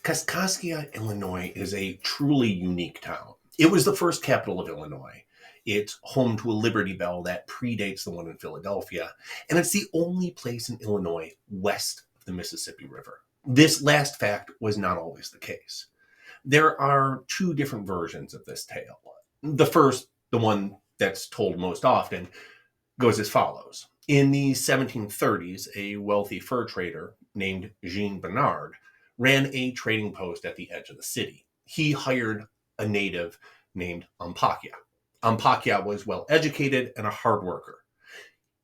Kaskaskia, Illinois is a truly unique town. It was the first capital of Illinois. It's home to a Liberty Bell that predates the one in Philadelphia, and it's the only place in Illinois west of the Mississippi River. This last fact was not always the case. There are two different versions of this tale. The first, the one that's told most often, goes as follows. In the 1730s, a wealthy fur trader named Jean Bernard ran a trading post at the edge of the city. He hired a native named Ampakia. Ampakia was well educated and a hard worker.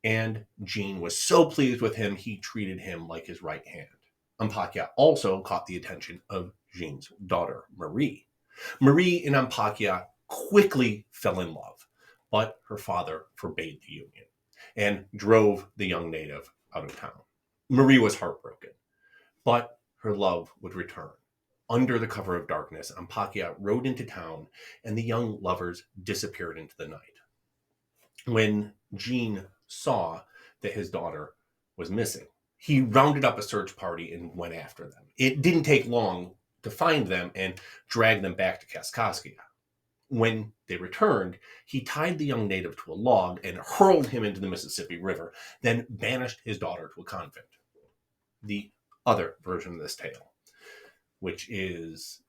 And Jean was so pleased with him, he treated him like his right hand. Ampakia also caught the attention of Jean's daughter, Marie. Marie and Ampakia quickly fell in love, but her father forbade the union and drove the young native out of town. Marie was heartbroken, but her love would return. Under the cover of darkness, Ampakia rode into town, and the young lovers disappeared into the night. When Jean saw that his daughter was missing, he rounded up a search party and went after them. It didn't take long to find them and drag them back to Kaskaskia. When they returned, he tied the young native to a log and hurled him into the Mississippi River, then banished his daughter to a convent. The other version of this tale, which is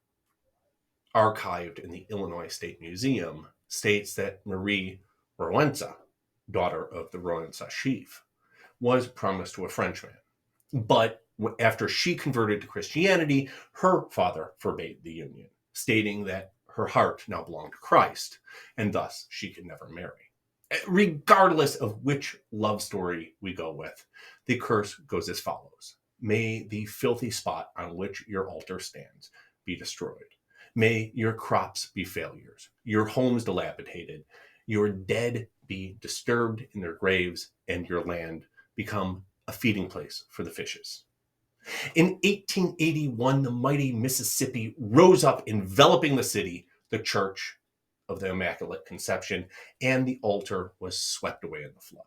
archived in the Illinois State Museum, states that Marie Roenza, daughter of the Roenza chief, was promised to a Frenchman. But after she converted to Christianity, her father forbade the union, stating that her heart now belonged to Christ, and thus she could never marry. Regardless of which love story we go with, the curse goes as follows. May the filthy spot on which your altar stands be destroyed. May your crops be failures, your homes dilapidated, your dead be disturbed in their graves, and your land become a feeding place for the fishes. In 1881, the mighty Mississippi rose up, enveloping the city, the Church of the Immaculate Conception, and the altar was swept away in the flood.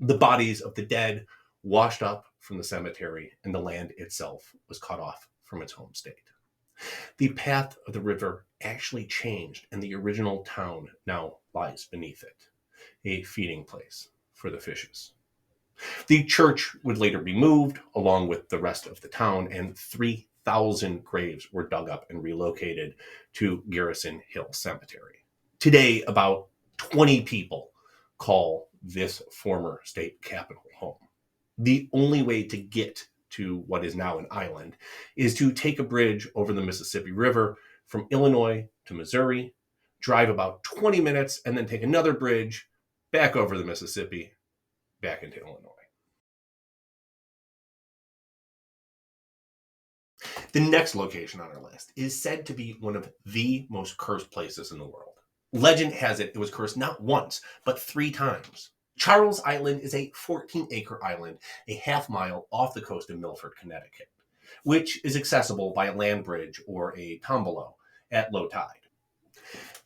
The bodies of the dead washed up from the cemetery, and the land itself was cut off from its home state. The path of the river actually changed, and the original town now lies beneath it, a feeding place for the fishes. The church would later be moved along with the rest of the town, and 3,000 graves were dug up and relocated to Garrison Hill Cemetery. Today, about 20 people call this former state capital home. The only way to get to what is now an island is to take a bridge over the Mississippi River from Illinois to Missouri, drive about 20 minutes, and then take another bridge back over the Mississippi, back into Illinois. The next location on our list is said to be one of the most cursed places in the world. Legend has it was cursed not once, but 3 times. Charles Island is a 14-acre island, a half-mile off the coast of Milford, Connecticut, which is accessible by a land bridge or a tombolo at low tide.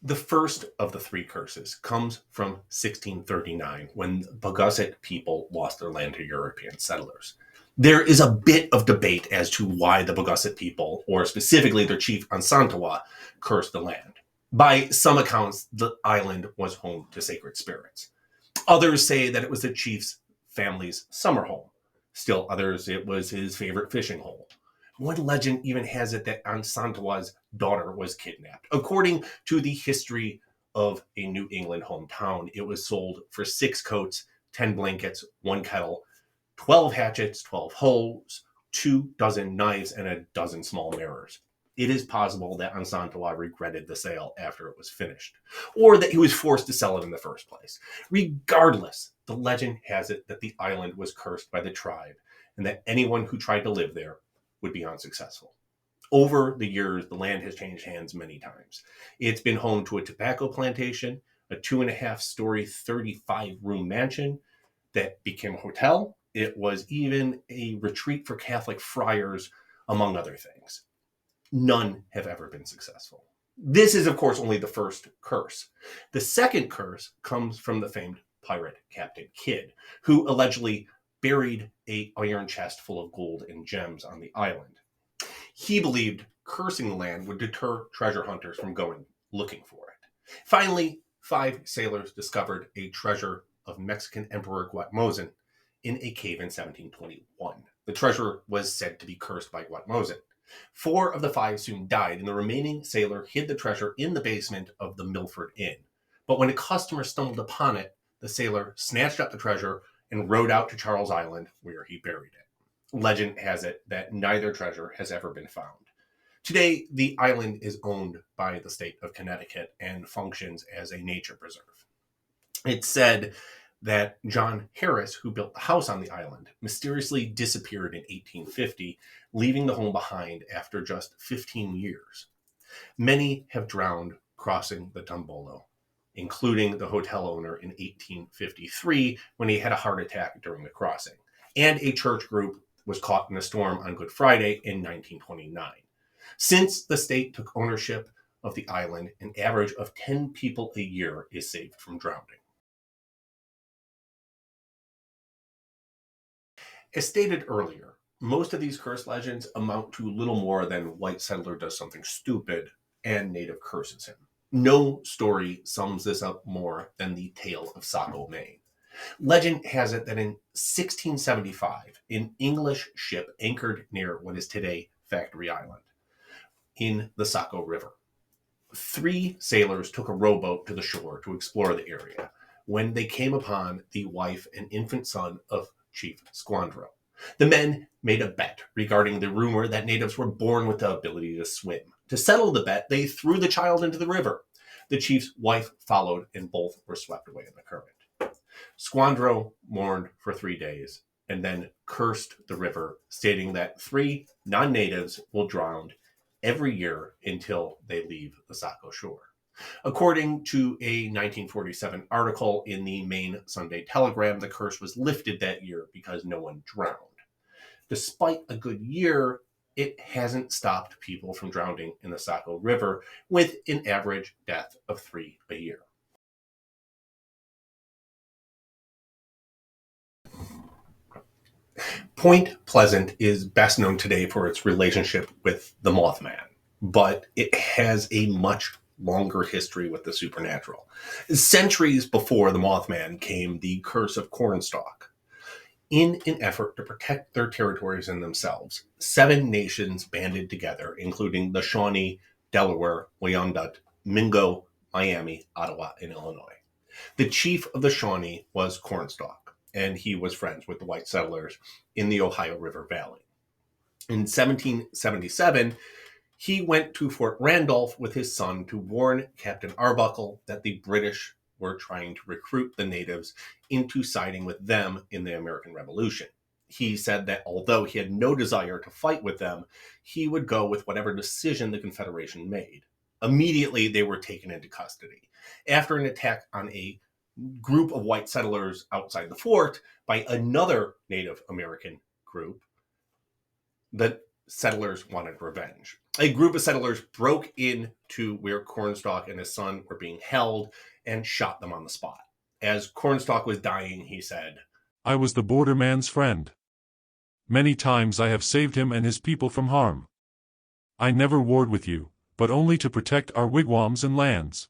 The first of the 3 curses comes from 1639, when the Pugusset people lost their land to European settlers. There is a bit of debate as to why the Pugusset people, or specifically their chief Ansantawa, cursed the land. By some accounts, the island was home to sacred spirits. Others say that it was the chief's family's summer home. Still others, it was his favorite fishing hole. One legend even has it that Ansantawa's daughter was kidnapped. According to the history of a New England hometown, it was sold for 6 coats, 10 blankets, 1 kettle, 12 hatchets, 12 hoes, 2 dozen knives, and a dozen small mirrors. It is possible that Ansantawa regretted the sale after it was finished, or that he was forced to sell it in the first place. Regardless, the legend has it that the island was cursed by the tribe, and that anyone who tried to live there would be unsuccessful. Over the years, the land has changed hands many times. It's been home to a tobacco plantation, a 2.5-story, 35-room mansion that became a hotel. It was even a retreat for Catholic friars, among other things. None have ever been successful. This is, of course, only the first curse. The second curse comes from the famed pirate Captain Kidd, who allegedly buried an iron chest full of gold and gems on the island. He believed cursing the land would deter treasure hunters from going looking for it. Finally, 5 sailors discovered a treasure of Mexican Emperor Guatmosin in a cave in 1721. The treasure was said to be cursed by Guatmosin. 4 of the 5 soon died, and the remaining sailor hid the treasure in the basement of the Milford Inn. But when a customer stumbled upon it, the sailor snatched up the treasure and rowed out to Charles Island, where he buried it. Legend has it that neither treasure has ever been found. Today, the island is owned by the state of Connecticut and functions as a nature preserve. It's said that John Harris, who built the house on the island, mysteriously disappeared in 1850, leaving the home behind after just 15 years. Many have drowned crossing the Tombolo, including the hotel owner in 1853 when he had a heart attack during the crossing. And a church group was caught in a storm on Good Friday in 1929. Since the state took ownership of the island, an average of 10 people a year is saved from drowning. As stated earlier, most of these curse legends amount to little more than white settler does something stupid and native curses him. No story sums this up more than the tale of Saco, Maine. Legend has it that in 1675, an English ship anchored near what is today Factory Island in the Saco River. 3 sailors took a rowboat to the shore to explore the area when they came upon the wife and infant son of Chief Squandro. The men made a bet regarding the rumor that natives were born with the ability to swim. To settle the bet, they threw the child into the river. The chief's wife followed, and both were swept away in the current. Squandro mourned for 3 days and then cursed the river, stating that 3 non-natives will drown every year until they leave the Saco shore. According to a 1947 article in the Maine Sunday Telegram, the curse was lifted that year because no one drowned. Despite a good year, it hasn't stopped people from drowning in the Saco River, with an average death of 3 a year. Point Pleasant is best known today for its relationship with the Mothman, but it has a much longer history with the supernatural. Centuries before the Mothman came the Curse of Cornstalk. In an effort to protect their territories and themselves, 7 nations banded together, including the Shawnee, Delaware, Wyandot, Mingo, Miami, Ottawa, and Illinois. The chief of the Shawnee was Cornstalk, and he was friends with the white settlers in the Ohio River Valley. In 1777, he went to Fort Randolph with his son to warn Captain Arbuckle that the British were trying to recruit the natives into siding with them in the American Revolution. He said that although he had no desire to fight with them, he would go with whatever decision the Confederation made. Immediately, they were taken into custody. After an attack on a group of white settlers outside the fort by another Native American group, the settlers wanted revenge. A group of settlers broke into where Cornstalk and his son were being held and shot them on the spot. As Cornstalk was dying, he said, "I was the borderman's friend. Many times I have saved him and his people from harm. I never warred with you, but only to protect our wigwams and lands.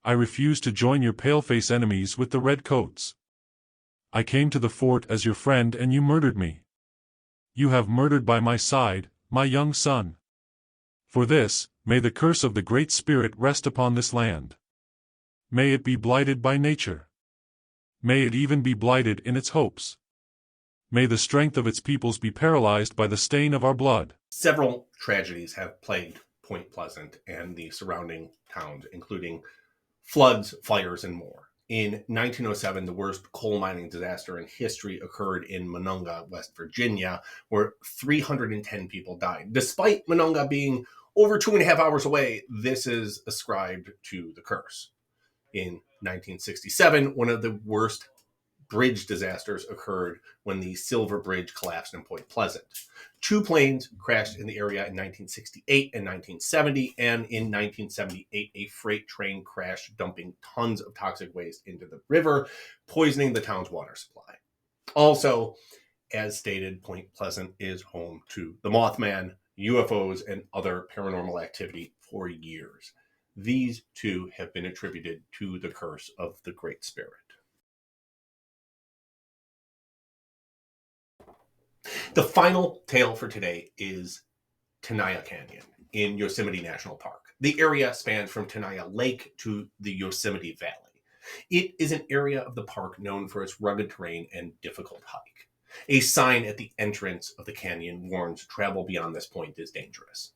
I refused to join your paleface enemies with the red coats. I came to the fort as your friend and you murdered me. You have murdered by my side, my young son. For this, may the curse of the Great Spirit rest upon this land. May it be blighted by nature. May it even be blighted in its hopes. May the strength of its peoples be paralyzed by the stain of our blood." Several tragedies have plagued Point Pleasant and the surrounding towns, including floods, fires, and more. In 1907, the worst coal mining disaster in history occurred in Monongah, West Virginia, where 310 people died. Despite Monongah being over 2.5 hours away, this is ascribed to the curse. In 1967, one of the worst bridge disasters occurred when the Silver Bridge collapsed in Point Pleasant. 2 planes crashed in the area in 1968 and 1970, and in 1978, a freight train crashed, dumping tons of toxic waste into the river, poisoning the town's water supply. Also, as stated, Point Pleasant is home to the Mothman UFOs, and other paranormal activity for years. These two have been attributed to the curse of the Great Spirit. The final tale for today is Tenaya Canyon in Yosemite National Park. The area spans from Tenaya Lake to the Yosemite Valley. It is an area of the park known for its rugged terrain and difficult hike. A sign at the entrance of the canyon warns travel beyond this point is dangerous.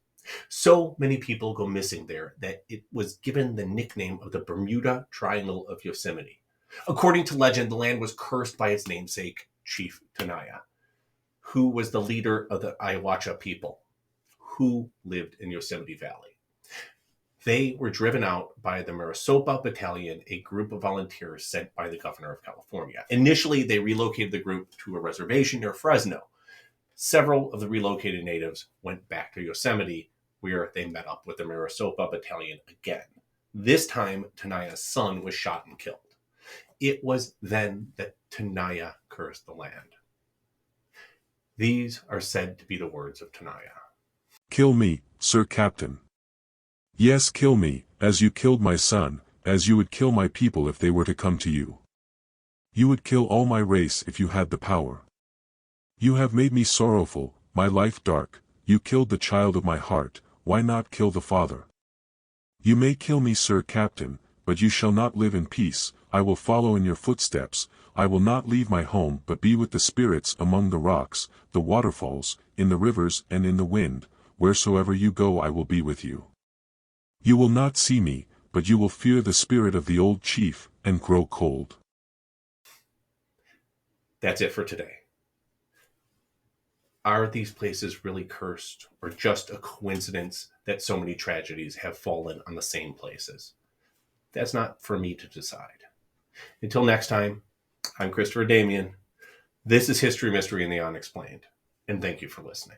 So many people go missing there that it was given the nickname of the Bermuda Triangle of Yosemite. According to legend, the land was cursed by its namesake, Chief Tenaya, who was the leader of the Ayahuasca people who lived in Yosemite Valley. They were driven out by the Marisopa Battalion, a group of volunteers sent by the governor of California. Initially, they relocated the group to a reservation near Fresno. Several of the relocated natives went back to Yosemite, where they met up with the Marisopa Battalion again. This time, Tenaya's son was shot and killed. It was then that Tenaya cursed the land. These are said to be the words of Tenaya. Kill me, Sir Captain. Yes, kill me, as you killed my son, as you would kill my people if they were to come to you. You would kill all my race if you had the power. You have made me sorrowful, my life dark, you killed the child of my heart, why not kill the father? You may kill me, Sir Captain, but you shall not live in peace. I will follow in your footsteps. I will not leave my home but be with the spirits among the rocks, the waterfalls, in the rivers and in the wind. Wheresoever you go I will be with you. You will not see me, but you will fear the spirit of the old chief, and grow cold. That's it for today. Are these places really cursed, or just a coincidence that so many tragedies have fallen on the same places? That's not for me to decide. Until next time, I'm Christopher Damian. This is History, Mystery, and the Unexplained, and thank you for listening.